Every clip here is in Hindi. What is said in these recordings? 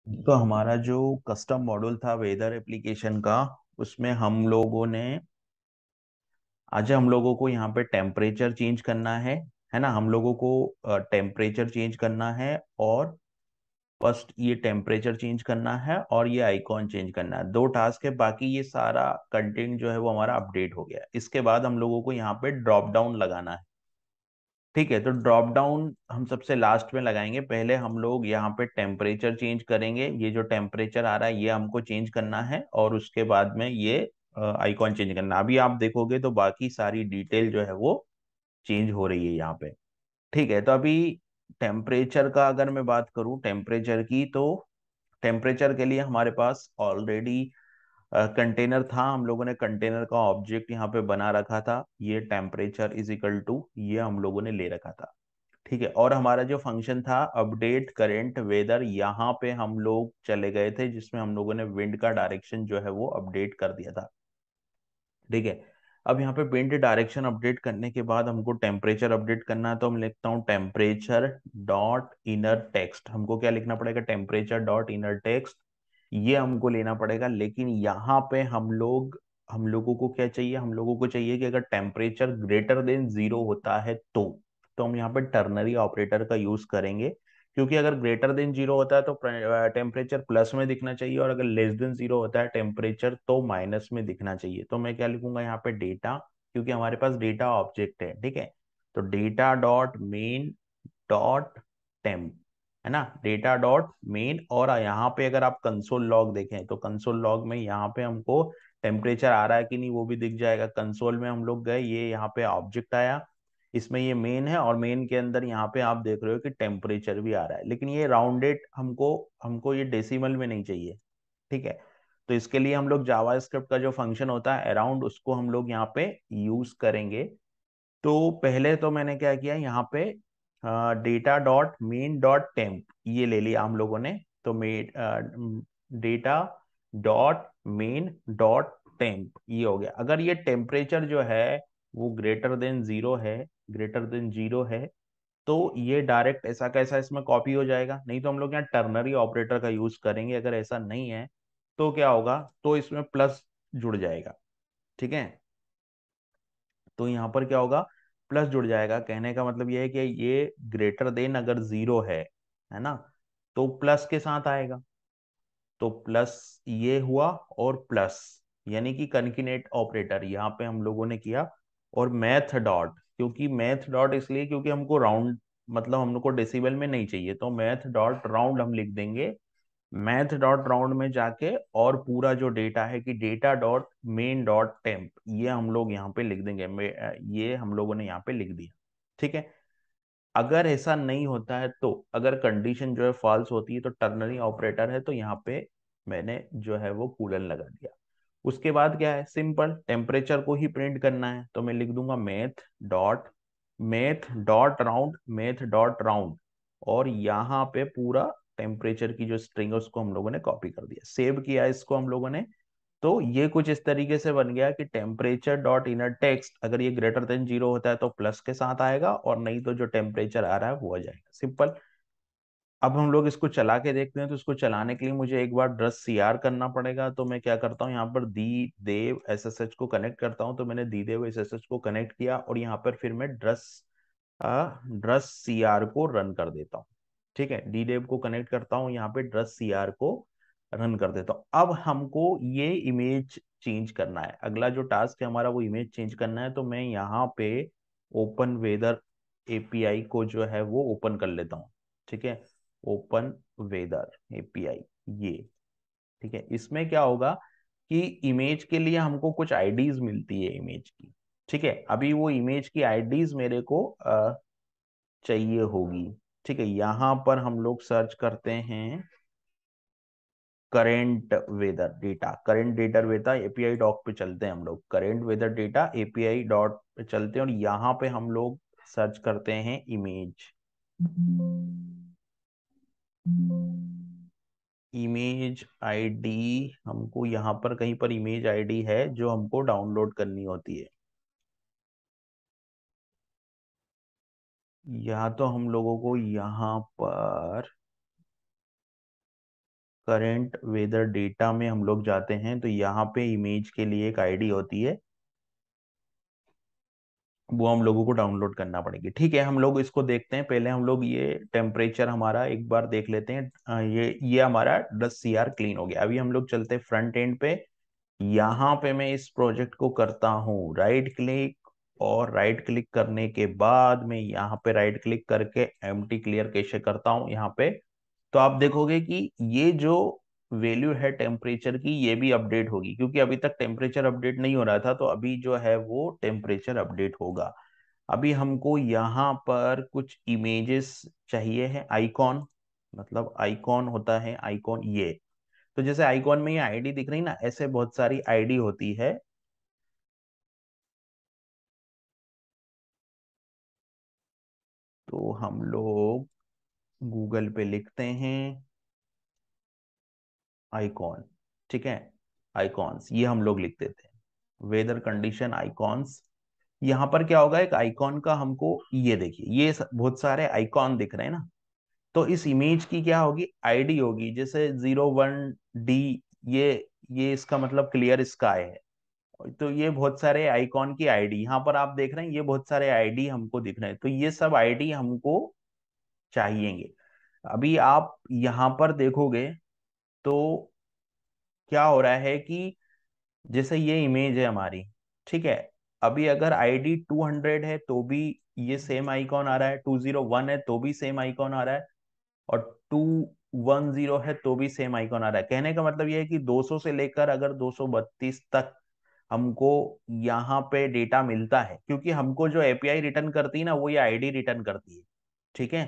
तो हमारा जो कस्टम मॉड्यूल था वेदर एप्लीकेशन का, उसमें आज हम लोगों को यहाँ पे टेम्परेचर चेंज करना है ना। हम लोगों को टेम्परेचर चेंज करना है, और फर्स्ट ये टेम्परेचर चेंज करना है और ये आइकॉन चेंज करना है। दो टास्क है, बाकी ये सारा कंटेंट जो है वो हमारा अपडेट हो गया है। इसके बाद हम लोगों को यहाँ पे ड्रॉप डाउन लगाना है। ठीक है, तो ड्रॉप डाउन हम सबसे लास्ट में लगाएंगे। पहले हम लोग यहाँ पे टेम्परेचर चेंज करेंगे। ये जो टेम्परेचर आ रहा है ये हमको चेंज करना है, और उसके बाद में ये आइकॉन चेंज करना है। अभी आप देखोगे तो बाकी सारी डिटेल जो है वो चेंज हो रही है यहाँ पे। ठीक है, तो अभी टेम्परेचर का अगर मैं बात करूँ टेम्परेचर की, तो टेम्परेचर के लिए हमारे पास ऑलरेडी कंटेनर था। हम लोगों ने कंटेनर का ऑब्जेक्ट यहाँ पे बना रखा था। ये टेम्परेचर इज इक्वल टू ये हम लोगों ने ले रखा था। ठीक है, और हमारा जो फंक्शन था अपडेट करेंट वेदर, यहाँ पे हम लोग चले गए थे, जिसमें हम लोगों ने विंड का डायरेक्शन जो है वो अपडेट कर दिया था। ठीक है, अब यहाँ पे विंड डायरेक्शन अपडेट करने के बाद हमको टेम्परेचर अपडेट करना है। तो हम लिखता हूँ टेम्परेचर डॉट इनर टेक्स्ट। हमको क्या लिखना पड़ेगा? टेम्परेचर डॉट इनर टेक्स्ट, ये हमको लेना पड़ेगा। लेकिन यहाँ पे हम लोगों को क्या चाहिए? हम लोगों को चाहिए कि अगर टेम्परेचर ग्रेटर देन जीरो होता है तो हम यहाँ पे टर्नरी ऑपरेटर का यूज करेंगे। क्योंकि अगर ग्रेटर देन जीरो होता है तो टेम्परेचर प्लस में दिखना चाहिए, और अगर लेस देन जीरो होता है टेम्परेचर तो माइनस में दिखना चाहिए। तो मैं क्या लिखूंगा यहाँ पे? डेटा, क्योंकि हमारे पास डेटा ऑब्जेक्ट है। ठीक है, तो data dot main dot temp, है ना। डेटा डॉट मेन, और यहाँ पे अगर आप कंसोल लॉग देखें तो कंसोल लॉग में यहाँ पे हमको टेम्परेचर आ रहा है कि नहीं वो भी दिख जाएगा। कंसोल में हम लोग गए, ये यहाँ पे ऑब्जेक्ट आया, इसमें ये मेन है, और मेन के अंदर यहाँ पे आप देख रहे हो कि टेम्परेचर भी आ रहा है। लेकिन ये राउंडेड हमको हमको ये डेसिमल में नहीं चाहिए। ठीक है, तो इसके लिए हम लोग जावास्क्रिप्ट का जो फंक्शन होता है अराउंड, उसको हम लोग यहाँ पे यूज करेंगे। तो पहले तो मैंने क्या किया यहाँ पे, data dot main dot temp ये ले लिया हम लोगों ने। तो data dot main dot temp ये हो गया। अगर ये टेम्परेचर जो है वो ग्रेटर देन जीरो है, ग्रेटर देन जीरो है, तो ये डायरेक्ट ऐसा कैसा इसमें कॉपी हो जाएगा। नहीं तो हम लोग यहाँ टर्नरी ऑपरेटर का यूज करेंगे। अगर ऐसा नहीं है तो क्या होगा? तो इसमें प्लस जुड़ जाएगा। ठीक है, तो यहाँ पर क्या होगा? प्लस जुड़ जाएगा। कहने का मतलब ये है कि ये ग्रेटर देन अगर जीरो है ना, तो प्लस के साथ आएगा। तो प्लस ये हुआ, और प्लस यानी कि कनकिनेट ऑपरेटर यहाँ पे हम लोगों ने किया। और मैथ डॉट, क्योंकि मैथ डॉट इसलिए क्योंकि हमको राउंड, मतलब हम लोग को डेसिबल में नहीं चाहिए, तो मैथ डॉट राउंड हम लिख देंगे। मैथ डॉट राउंड में जाके, और पूरा जो डेटा है कि data dot main dot temp ये हम लोग यहाँ पे लिख देंगे। ये हम लोगों ने यहाँ पे लिख दिया। ठीक है, अगर ऐसा नहीं होता है, तो अगर कंडीशन जो है फॉल्स होती है तो टर्नरी ऑपरेटर है, तो यहाँ पे मैंने जो है वो कूलन लगा दिया। उसके बाद क्या है? सिंपल टेम्परेचर को ही प्रिंट करना है, तो मैं लिख दूंगा मैथ डॉट राउंड, और यहाँ पे पूरा टेम्परेचर की जो स्ट्रिंग है उसको हम लोगों ने कॉपी कर दिया, सेव किया इसको हम लोगों ने। तो ये कुछ इस तरीके से बन गया कि टेम्परेचर डॉट इनर टेक्स्ट अगर ये ग्रेटर देन जीरो होता है तो प्लस के साथ आएगा, और नहीं तो जो टेम्परेचर आ रहा है वो आ जाएगा। सिंपल। अब हम लोग इसको चला के देखते हैं। तो इसको चलाने के लिए मुझे एक बार ड्रस सीआर करना पड़ेगा। तो मैं क्या करता हूँ, यहाँ पर दी देव एसएसएच को कनेक्ट करता हूँ। तो मैंने दी देव एसएसएच को कनेक्ट किया, और यहाँ पर फिर मैं ड्रस सीआर को रन कर देता हूँ। ठीक है, डी देव को कनेक्ट करता हूँ, यहाँ पे ड्रस सीआर को रन कर देता हूँ। अब हमको ये इमेज चेंज करना है। अगला जो टास्क है हमारा वो इमेज चेंज करना है। तो मैं यहाँ पे ओपन वेदर एपीआई को जो है वो ओपन कर लेता हूँ। ठीक है, ओपन वेदर एपीआई ये। ठीक है, इसमें क्या होगा कि इमेज के लिए हमको कुछ आईडीज मिलती है इमेज की। ठीक है, अभी वो इमेज की आईडीज मेरे को चाहिए होगी। ठीक है, यहाँ पर हम लोग सर्च करते हैं current weather data API doc पे चलते हैं हम लोग। Current weather data API dot पे चलते हैं, और यहाँ पे हम लोग सर्च करते हैं इमेज। इमेज आईडी, हमको यहाँ पर कहीं पर इमेज आईडी है जो हमको डाउनलोड करनी होती है। या तो हम लोगों को यहाँ पर करंट वेदर डेटा में हम लोग जाते हैं तो यहाँ पे इमेज के लिए एक आईडी होती है, वो हम लोगों को डाउनलोड करना पड़ेगी। ठीक है, हम लोग इसको देखते हैं। पहले हम लोग ये टेम्परेचर हमारा एक बार देख लेते हैं। ये हमारा 10 CR क्लीन हो गया। अभी हम लोग चलते हैं फ्रंट एंड पे। यहाँ पे मैं इस प्रोजेक्ट को करता हूँ राइट क्लिक, और राइट क्लिक करने के बाद मैं यहाँ पे राइट क्लिक करके एम्प्टी क्लियर कैशे करता हूँ यहाँ पे। तो आप देखोगे कि ये जो वैल्यू है टेम्परेचर की, ये भी अपडेट होगी, क्योंकि अभी तक टेम्परेचर अपडेट नहीं हो रहा था, तो अभी जो है वो टेम्परेचर अपडेट होगा। अभी हमको यहाँ पर कुछ इमेजेस चाहिए है, आइकॉन, मतलब आइकॉन होता है, आइकॉन ये। तो जैसे आइकॉन में ये आईडी दिख रही ना, ऐसे बहुत सारी आईडी होती है। तो हम लोग गूगल पे लिखते हैं आइकॉन, ठीक है, आइकॉन्स ये हम लोग लिख देते हैं, वेदर कंडीशन आइकॉन्स। यहाँ पर क्या होगा, एक आइकॉन का हमको, ये देखिए ये बहुत सारे आइकॉन दिख रहे हैं ना, तो इस इमेज की क्या होगी, आईडी होगी। जैसे 01D, ये इसका मतलब क्लियर स्काई है। तो ये बहुत सारे आइकॉन की आईडी यहाँ पर आप देख रहे हैं, ये बहुत सारे आईडी हमको दिख रहे हैं, तो ये सब आईडी हमको चाहिएंगे। अभी आप यहाँ पर देखोगे तो क्या हो रहा है कि जैसे ये इमेज है हमारी, ठीक है, अभी अगर आईडी 200 है तो भी ये सेम आइकॉन आ रहा है, 201 है तो भी सेम आइकॉन आ रहा है, और 210 है तो भी सेम आइकॉन आ रहा है। कहने का मतलब ये है कि 200 से लेकर अगर 232 तक हमको यहाँ पे डेटा मिलता है, क्योंकि हमको जो एपीआई रिटर्न करती है ना, वो ये आईडी रिटर्न करती है। ठीक है,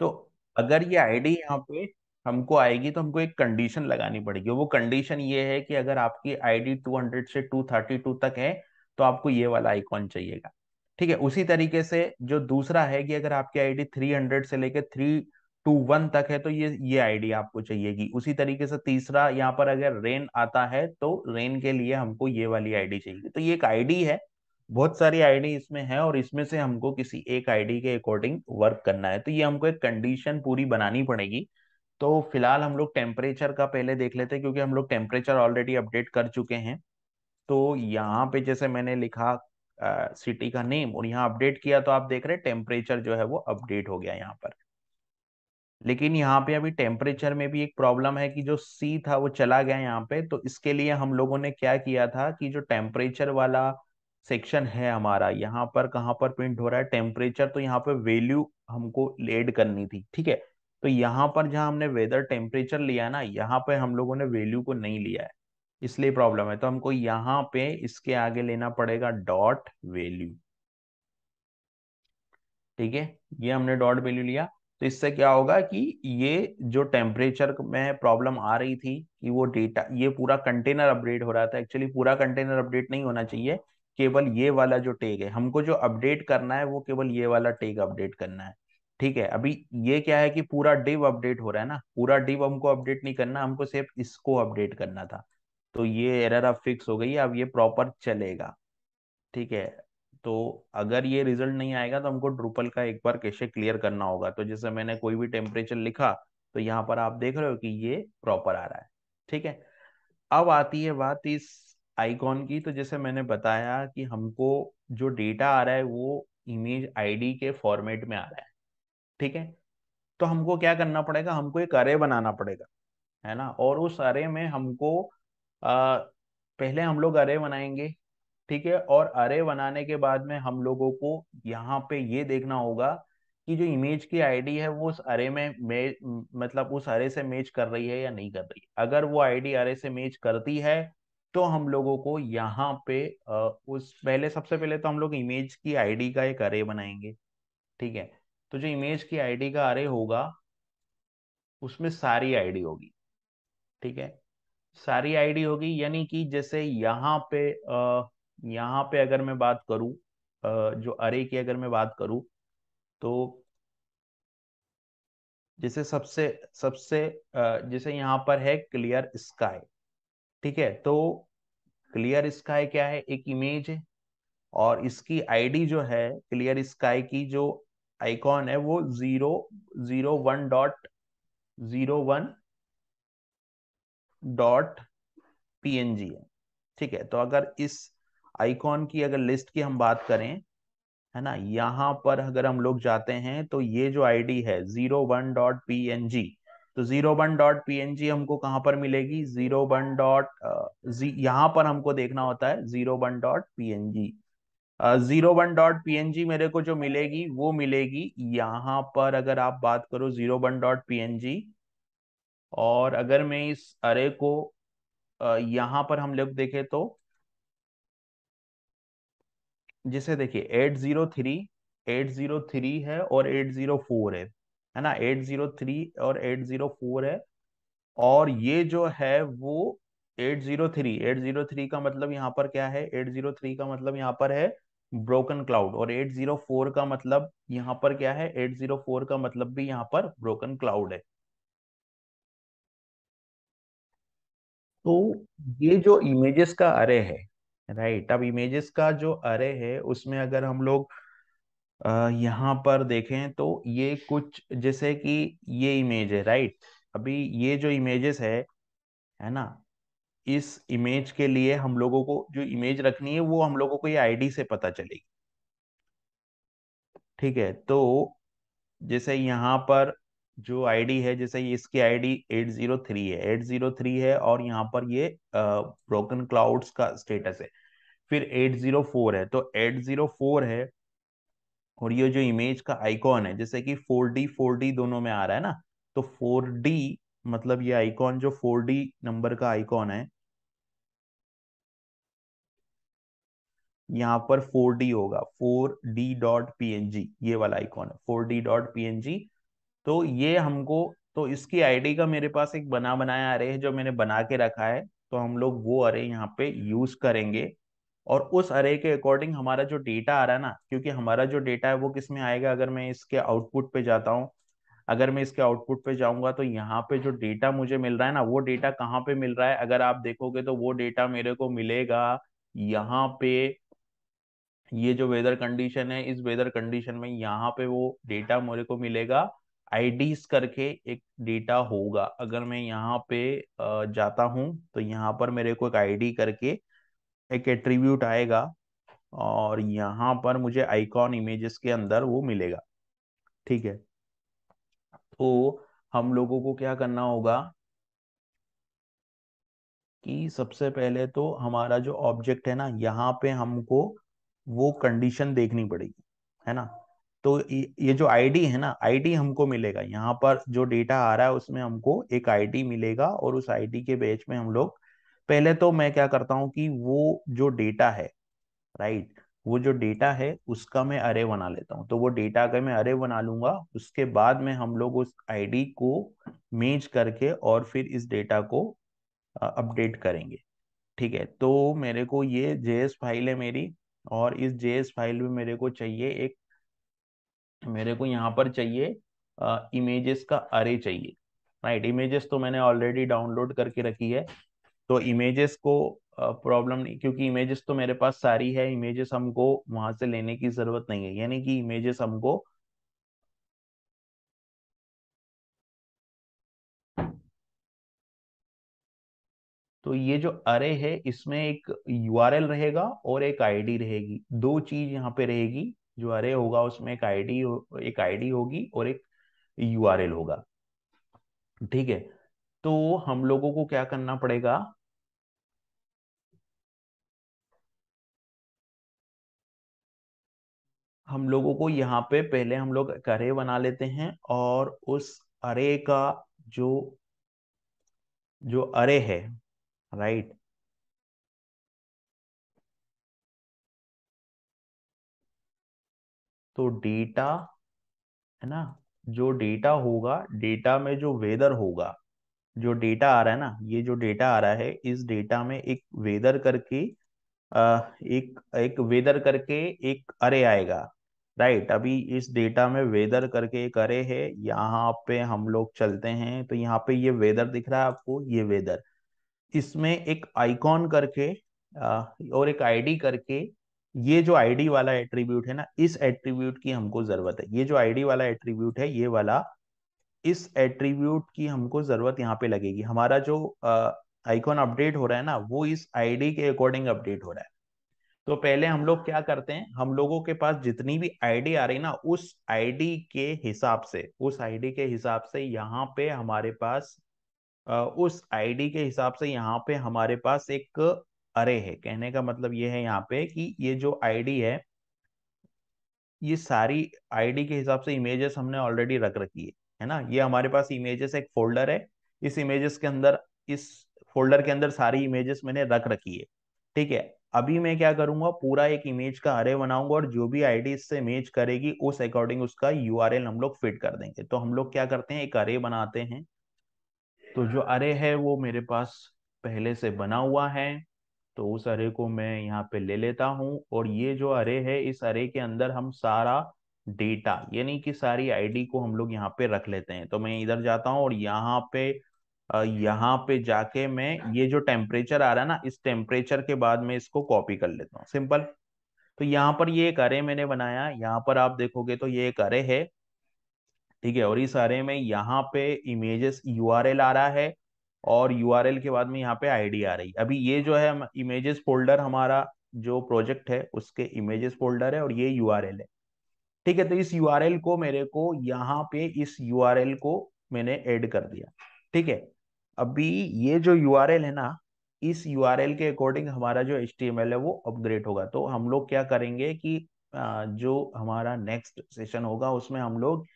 तो अगर ये आईडी यहाँ पे हमको आएगी तो हमको एक कंडीशन लगानी पड़ेगी। वो कंडीशन ये है कि अगर आपकी आईडी 200 से 232 तक है तो आपको ये वाला आइकॉन चाहिएगा। ठीक है, उसी तरीके से जो दूसरा है कि अगर आपकी आईडी 300 से लेकर 321 तक है तो ये आईडी आपको चाहिएगी। उसी तरीके से तीसरा, यहाँ पर अगर रेन आता है तो रेन के लिए हमको ये वाली आईडी चाहिए। तो ये एक आईडी है, बहुत सारी आईडी इसमें है, और इसमें से हमको किसी एक आईडी के अकॉर्डिंग वर्क करना है। तो ये हमको एक कंडीशन पूरी बनानी पड़ेगी। तो फिलहाल हम लोग टेम्परेचर का पहले देख लेते हैं, क्योंकि हम लोग टेम्परेचर ऑलरेडी अपडेट कर चुके हैं। तो यहाँ पे जैसे मैंने लिखा सिटी का नेम और यहाँ अपडेट किया, तो आप देख रहे हैं टेम्परेचर जो है वो अपडेट हो गया यहाँ पर। लेकिन यहाँ पे अभी टेम्परेचर में भी एक प्रॉब्लम है कि जो सी था वो चला गया यहाँ पे। तो इसके लिए हम लोगों ने क्या किया था कि जो टेम्परेचर वाला सेक्शन है हमारा, यहाँ पर कहाँ पर प्रिंट हो रहा है टेम्परेचर, तो यहाँ पे वैल्यू हमको ऐड करनी थी। ठीक है, तो यहाँ पर जहाँ हमने वेदर टेम्परेचर लिया ना, यहाँ पे हम लोगों ने वैल्यू को नहीं लिया है, इसलिए प्रॉब्लम है। तो हमको यहाँ पे इसके आगे लेना पड़ेगा डॉट वैल्यू। ठीक है, ये हमने डॉट वैल्यू लिया। तो इससे क्या होगा कि ये जो टेम्परेचर में प्रॉब्लम आ रही थी कि वो डेटा, ये पूरा कंटेनर अपडेट हो रहा था, एक्चुअली पूरा कंटेनर अपडेट नहीं होना चाहिए, केवल ये वाला जो टैग है हमको जो अपडेट करना है वो केवल ये वाला टैग अपडेट करना है। ठीक है, अभी ये क्या है कि पूरा डिव अपडेट हो रहा है ना, पूरा डिव हमको अपडेट नहीं करना, हमको सिर्फ इसको अपडेट करना था। तो ये एरर अब फिक्स हो गई है, अब ये प्रॉपर चलेगा। ठीक है, तो अगर ये रिजल्ट नहीं आएगा तो हमको ड्रूपल का एक बार कैशे क्लियर करना होगा। तो जैसे मैंने कोई भी टेम्परेचर लिखा, तो यहाँ पर आप देख रहे हो कि ये प्रॉपर आ रहा है। ठीक है, अब आती है बात इस आइकॉन की। तो जैसे मैंने बताया कि हमको जो डेटा आ रहा है वो इमेज आईडी के फॉर्मेट में आ रहा है। ठीक है, तो हमको क्या करना पड़ेगा, हमको एक अरे बनाना पड़ेगा, है ना। और उस अरे में हमको पहले हम लोग अरे बनाएंगे। ठीक है, और अरे बनाने के बाद में हम लोगों को यहाँ पे ये देखना होगा कि जो इमेज की आईडी है वो उस अरे में मतलब उस अरे से मैच कर रही है या नहीं कर रही है। अगर वो आईडी अरे से मैच करती है तो हम लोगों को यहाँ पे उस पहले, सबसे पहले तो हम लोग इमेज की आईडी का एक अरे बनाएंगे। ठीक है, तो जो इमेज की आईडी का अरे होगा उसमें सारी आईडी होगी। ठीक है, सारी आईडी होगी, यानी कि जैसे यहाँ पे अगर मैं बात करूं, जो अरे की अगर मैं बात करूं, तो जैसे सबसे सबसे जैसे यहाँ पर है क्लियर स्काई। ठीक है, तो क्लियर स्काई क्या है, एक इमेज है, और इसकी आईडी जो है क्लियर स्काई की जो आइकॉन है वो 001.0 01.png है। ठीक है, तो अगर इस आइकॉन की अगर लिस्ट की हम बात करें, है ना, यहाँ पर अगर हम लोग जाते हैं तो ये जो आईडी है 01.png, तो 01.png हमको कहाँ पर मिलेगी, 01. यहाँ पर हमको देखना होता है 01.png। 01.png मेरे को जो मिलेगी वो मिलेगी यहाँ पर, अगर आप बात करो 01.png। और अगर मैं इस अरे को यहाँ पर हम लोग देखें तो, जैसे देखिए 803 है और 804 है ना, 803 और 804 है। और ये जो है वो 803 का मतलब यहाँ पर क्या है, 803 का मतलब यहाँ पर है ब्रोकन क्लाउड, और 804 का मतलब यहाँ पर क्या है, 804 का मतलब भी यहाँ पर ब्रोकन क्लाउड है। तो ये जो इमेजेस का अरे है, राइट, अब इमेजेस का जो अरे है उसमें अगर हम लोग यहाँ पर देखें तो ये कुछ जैसे कि ये इमेज है, राइट। अभी ये जो इमेजेस है ना, इस इमेज के लिए हम लोगों को जो इमेज रखनी है वो हम लोगों को ये आईडी से पता चलेगी। ठीक है, तो जैसे यहाँ पर जो आईडी है, जैसे ये इसकी आईडी 803 है, 803 है, और यहाँ पर ये ब्रोकन क्लाउड्स का स्टेटस है। फिर 804 है, तो 804 है। और ये जो इमेज का आइकॉन है, जैसे कि 4D दोनों में आ रहा है ना, तो 4D मतलब ये आइकॉन जो 4D नंबर का आइकॉन है, यहाँ पर 4D होगा, 4D.png, ये वाला आइकॉन है 4D.png। तो ये हमको, तो इसकी आईडी का मेरे पास एक बना बनाया अरे है जो मैंने बना के रखा है, तो हम लोग वो अरे यहाँ पे यूज करेंगे। और उस अरे के अकॉर्डिंग हमारा जो डेटा आ रहा है ना, क्योंकि हमारा जो डेटा है वो किस में आएगा, अगर मैं इसके आउटपुट पे जाता हूँ, अगर मैं इसके आउटपुट पे जाऊंगा तो यहाँ पे जो डेटा मुझे मिल रहा है ना, वो डेटा कहाँ पे मिल रहा है, अगर आप देखोगे तो वो डेटा मेरे को मिलेगा यहाँ पे। ये जो वेदर कंडीशन है, इस वेदर कंडीशन में यहाँ पे वो डेटा मेरे को मिलेगा, आईडीज करके एक डेटा होगा। अगर मैं यहाँ पे जाता हूँ तो यहाँ पर मेरे को एक आईडी करके एक एट्रीब्यूट आएगा, और यहाँ पर मुझे आइकॉन इमेजेस के अंदर वो मिलेगा। ठीक है, तो हम लोगों को क्या करना होगा कि सबसे पहले तो हमारा जो ऑब्जेक्ट है ना, यहाँ पे हमको वो कंडीशन देखनी पड़ेगी, है ना। तो ये जो आईडी है ना, आईडी हमको मिलेगा यहाँ पर, जो डेटा आ रहा है उसमें हमको एक आईडी मिलेगा, और उस आईडी के बेस में हम लोग, पहले तो मैं क्या करता हूँ कि वो जो डेटा है, राइट, वो जो डेटा है उसका मैं अरे बना लेता हूँ। तो वो डेटा का मैं अरे बना लूंगा, उसके बाद में हम लोग उस आईडी को मेज करके और फिर इस डेटा को अपडेट करेंगे। ठीक है, तो मेरे को ये जेएस फाइल है मेरी, और इस जेएस फाइल में मेरे को चाहिए एक, मेरे को यहाँ पर चाहिए इमेजेस का अरे चाहिए, राइट। इमेजेस तो मैंने ऑलरेडी डाउनलोड करके रखी है, तो इमेजेस को प्रॉब्लम नहीं, क्योंकि इमेजेस तो मेरे पास सारी है, इमेजेस हमको वहां से लेने की जरूरत नहीं है, यानी कि इमेजेस हमको, तो ये जो अरे है इसमें एक यूआरएल रहेगा और एक आईडी रहेगी, दो चीज यहाँ पे रहेगी। जो अरे होगा उसमें एक आईडी होगी और एक यूआरएल होगा। ठीक है, तो हम लोगों को क्या करना पड़ेगा, हम लोगों को यहाँ पे पहले हम लोग एक अरे बना लेते हैं, और उस अरे का जो जो अरे है, राइट, तो डेटा, है ना, जो डेटा होगा, डेटा में जो वेदर होगा, जो डेटा आ रहा है ना, ये जो डेटा आ रहा है, इस डेटा में एक वेदर करके एक एक वेदर करके एक अरे आएगा, राइट। अभी इस डेटा में वेदर करके एक अरे है, यहाँ पे हम लोग चलते हैं तो यहाँ पे ये वेदर दिख रहा है आपको, ये वेदर, इसमें एक आइकॉन करके और एक आईडी करके, ये जो आईडी वाला एट्रीब्यूट है ना, इस एट्रीब्यूट की हमको जरूरत है। ये जो आईडी वाला एट्रीब्यूट है, ये वाला, इस एट्रीब्यूट की हमको जरूरत यहाँ पे लगेगी। हमारा जो आइकॉन अपडेट हो रहा है ना, वो इस आईडी के अकॉर्डिंग अपडेट हो रहा है। तो पहले हम लोग क्या करते हैं, हम लोगों के पास जितनी भी आईडी आ रही ना, उस आईडी के हिसाब से, उस आईडी के हिसाब से यहाँ पे हमारे पास उस आईडी के हिसाब से यहाँ पे हमारे पास एक अरे है। कहने का मतलब ये है यहाँ पे कि ये जो आईडी है, ये सारी आईडी के हिसाब से इमेजेस हमने ऑलरेडी रख रखी है ना। ये हमारे पास इमेजेस एक फोल्डर है, इस इमेजेस के अंदर, इस फोल्डर के अंदर सारी इमेजेस मैंने रख रखी है। ठीक है, अभी मैं क्या करूंगा, पूरा एक इमेज का अरे बनाऊंगा और जो भी आईडी इससे इमेज करेगी उस अकॉर्डिंग उसका यूआरएल हम लोग फिट कर देंगे। तो हम लोग क्या करते हैं, एक अरे बनाते हैं। तो जो अरे है वो मेरे पास पहले से बना हुआ है, तो उस अरे को मैं यहाँ पे ले लेता हूँ। और ये जो अरे है, इस अरे के अंदर हम सारा डेटा यानी कि सारी आईडी को हम लोग यहाँ पे रख लेते हैं। तो मैं इधर जाता हूँ और यहाँ पे जाके मैं ये जो टेम्परेचर आ रहा है ना, इस टेम्परेचर के बाद मैं इसको कॉपी कर लेता हूँ, सिंपल। तो यहाँ पर ये एक अरे मैंने बनाया, यहाँ पर आप देखोगे तो ये एक अरे है। ठीक है, और इस अरे में यहाँ पे इमेजेस यूआरएल आ रहा है, और यूआरएल के बाद में यहाँ पे आईडी आ रही है। अभी ये जो है इमेजेस फोल्डर, हमारा जो प्रोजेक्ट है उसके इमेजेस फोल्डर है, और ये यूआरएल है। ठीक है, तो इस यूआरएल को मेरे को यहाँ पे, इस यूआरएल को मैंने ऐड कर दिया। ठीक है, अभी ये जो यूआरएल है ना, इस यूआरएल के अकॉर्डिंग हमारा जो एचटीएमएल है वो अपग्रेड होगा। तो हम लोग क्या करेंगे कि जो हमारा नेक्स्ट सेशन होगा उसमें हम लोग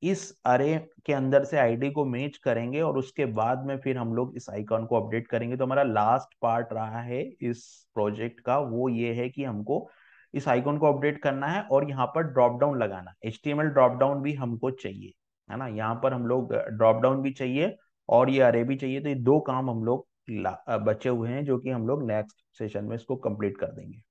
इस अरे के अंदर से आईडी को मैच करेंगे, और उसके बाद में फिर हम लोग इस आइकॉन को अपडेट करेंगे। तो हमारा लास्ट पार्ट रहा है इस प्रोजेक्ट का, वो ये है कि हमको इस आइकॉन को अपडेट करना है और यहाँ पर ड्रॉप डाउन लगाना, एचटीएमएल ड्रॉप डाउन भी हमको चाहिए, है ना। यहाँ पर हम लोग ड्रॉप डाउन भी चाहिए और ये अरे भी चाहिए। तो ये दो काम हम लोग बचे हुए हैं, जो कि हम लोग नेक्स्ट सेशन में इसको कंप्लीट कर देंगे।